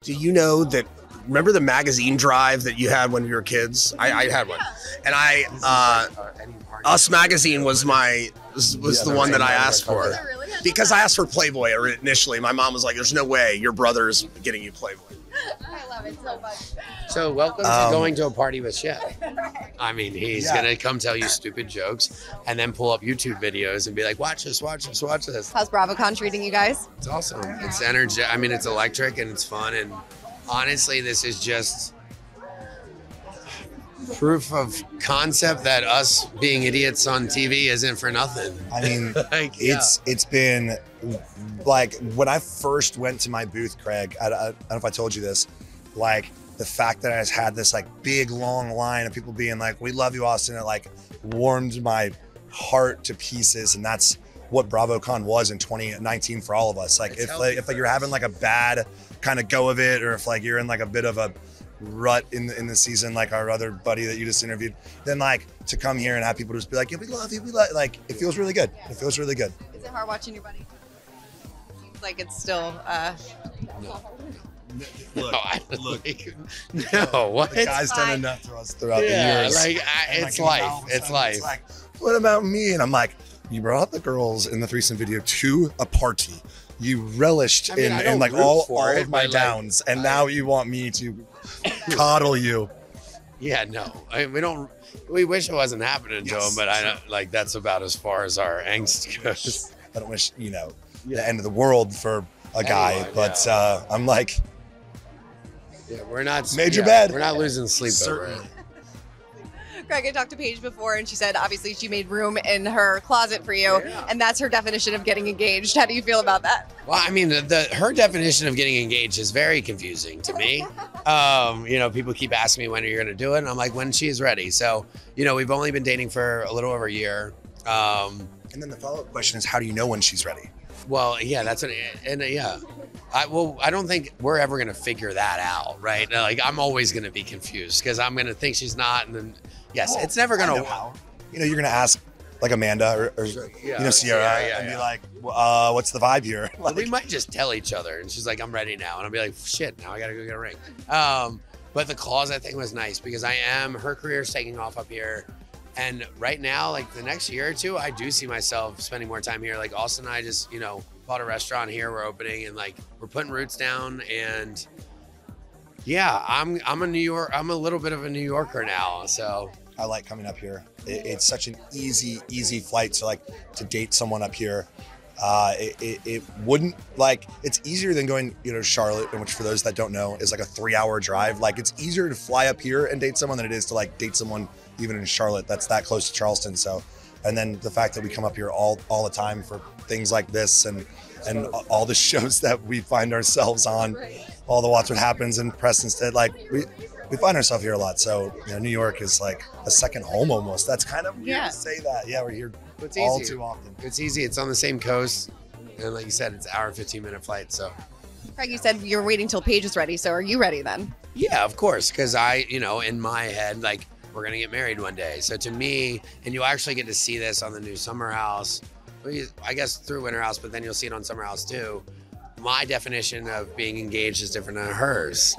Do you know that, remember the magazine drive that you had when you were kids? I had one. And Us Magazine was the one that I asked for. Because I asked for Playboy initially. My mom was like, there's no way your brother's getting you Playboy. I love it so much. So welcome to going to a party with Chef. I mean, he's going to come tell you stupid jokes and then pull up YouTube videos and be like, watch this, watch this, watch this. How's BravoCon treating you guys? It's awesome. It's energy. I mean, it's electric and it's fun. And honestly, this is just proof of concept that us being idiots on TV isn't for nothing. I mean, it's been like when I first went to my booth, Craig, I don't know if I told you this, like the fact that I just had this like big long line of people being like, we love you, Austen, it like warmed my heart to pieces. And that's what BravoCon was in 2019 for all of us. Like if you're having like a bad kind of go of it, or if like you're in like a bit of a rut in the season, like our other buddy that you just interviewed, then like to come here and have people just be like, yeah, we love you, we love, like it feels really good. It feels really good. Is it hard watching your buddy? Seems like it's still No. Look. No, what? The guys done enough to us throughout the years. Like, it's life. It's life. It's like, what about me? And I'm like, you brought the girls in the threesome video to a party. You relished in like all of my downs, and now you want me to coddle you. Yeah, no. I mean, we wish it wasn't happening to him, but I don't, like, that's about as far as our angst goes. I don't wish, the end of the world for a guy, but I'm like, yeah, we're not made your bed. We're not losing sleep over it. Greg, I talked to Paige before, and she said obviously she made room in her closet for you, and that's her definition of getting engaged. How do you feel about that? Well, I mean, her definition of getting engaged is very confusing to me. People keep asking me when are you going to do it, and I'm like, when she's ready. So, we've only been dating for a little over a year. And then the follow-up question is, how do you know when she's ready? Well, yeah, I don't think we're ever going to figure that out, right? Like, I'm always going to be confused because I'm going to think she's not, and then, yes, it's never going to. You're going to ask like Amanda or Sierra and be like, what's the vibe here? Like, we might just tell each other, and she's like, I'm ready now, and I'll be like, shit, now I got to go get a ring. But the closet thing was nice because her career's taking off up here. And right now, like the next year or two, I do see myself spending more time here. Like Austen and I just, bought a restaurant here. We're opening and like we're putting roots down. And yeah, I'm a little bit of a New Yorker now. So I like coming up here. It's such an easy flight to date someone up here. It wouldn't it's easier than going, Charlotte, which for those that don't know is like a 3-hour drive. Like it's easier to fly up here and date someone than it is to like date someone even in Charlotte that's that close to Charleston. So, and then the fact that we come up here all the time for things like this and all the shows that we find ourselves on, all the Watch What Happens and Press Instead, like we find ourselves here a lot. So, New York is like a second home almost. That's kind of weird to say that. Yeah, we're here all too often. It's easy. It's on the same coast. And like you said, it's an hour and 15-minute flight. So, Craig, you said you're waiting till Paige is ready. So are you ready then? Yeah, of course. Because in my head, like, we're going to get married one day. So to me, and you'll actually get to see this on the new Summer House, I guess through Winter House, but then you'll see it on Summer House too. My definition of being engaged is different than hers.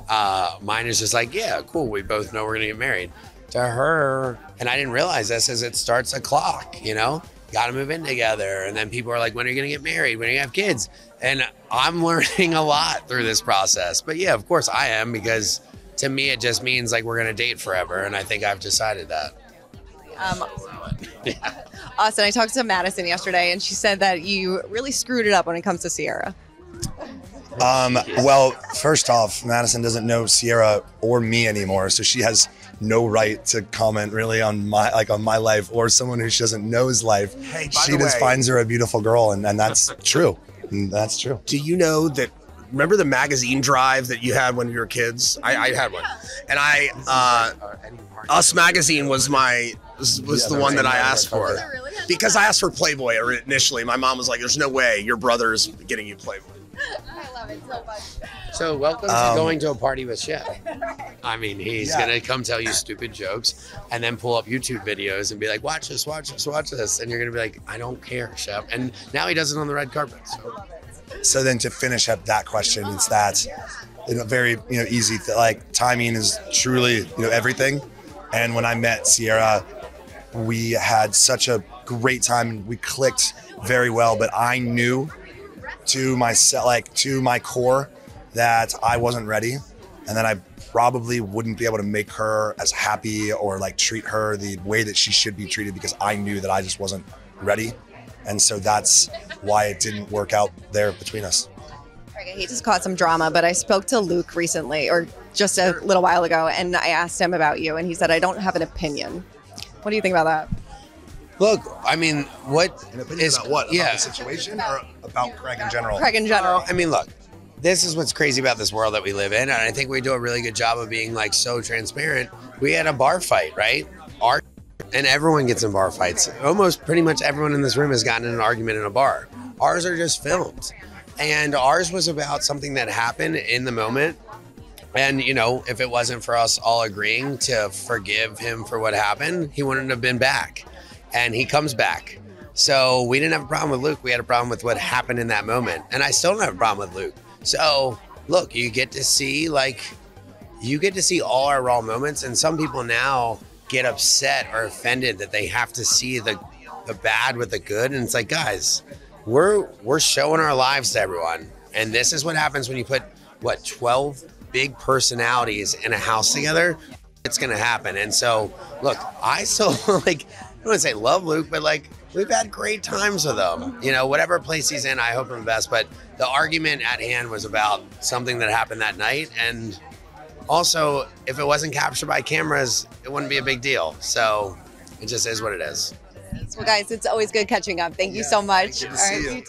Mine is just like, yeah, cool. We both know we're going to get married. To her, and I didn't realize this, is it starts a clock, got to move in together. And then people are like, when are you going to get married? When are you going to have kids? And I'm learning a lot through this process. But yeah, of course I am, because to me, it just means like we're going to date forever. And I think I've decided that. Austen, I talked to Madison yesterday, and she said that you really screwed it up when it comes to Sierra. Well, first off, Madison doesn't know Sierra or me anymore, so she has no right to comment really on my life or someone who she doesn't know's life. Hey, she just finds her a beautiful girl, and that's true. That's true. Do you know that? Remember the magazine drive that you had when you were kids? I had one, and Us Magazine was the one that I asked for. Because I asked for Playboy initially. My mom was like, there's no way your brother's getting you Playboy. I love it so much. So welcome to going to a party with Chef. I mean, he's going to come tell you stupid jokes and then pull up YouTube videos and be like, watch this, watch this, watch this. And you're going to be like, I don't care, Chef. And now he does it on the red carpet. So then to finish up that question, it's that very easy. Like timing is truly everything. And when I met Sierra, we had such a great time and we clicked very well. But I knew to myself, like to my core, that I wasn't ready, and that I probably wouldn't be able to make her as happy or like treat her the way that she should be treated, because I knew that I just wasn't ready. And so that's why it didn't work out there between us. I hate to cause some drama, but I spoke to Luke recently, or just a little while ago, and I asked him about you, and he said, I don't have an opinion. What do you think about that? Look, I mean, what An opinion is about what? Yeah. About the situation or about Craig in general? Craig in general. I mean, look, this is what's crazy about this world that we live in, and I think we do a really good job of being like so transparent. We had a bar fight, right? And everyone gets in bar fights. Almost pretty much everyone in this room has gotten in an argument in a bar. Ours are just filmed. And ours was about something that happened in the moment. And, if it wasn't for us all agreeing to forgive him for what happened, he wouldn't have been back. And he comes back. So we didn't have a problem with Luke. We had a problem with what happened in that moment. And I still don't have a problem with Luke. So, look, you get to see all our raw moments. And some people now get upset or offended that they have to see the bad with the good. And it's like, guys, we're showing our lives to everyone. And this is what happens when you put, 12 big personalities in a house together. It's going to happen. And so, look, I still, I don't want to say love Luke, but we've had great times with him. Whatever place he's in, I hope him the best. But the argument at hand was about something that happened that night. And also, if it wasn't captured by cameras, it wouldn't be a big deal. So it just is what it is. Well, guys, it's always good catching up. Thank you so much. Good to see you. You too.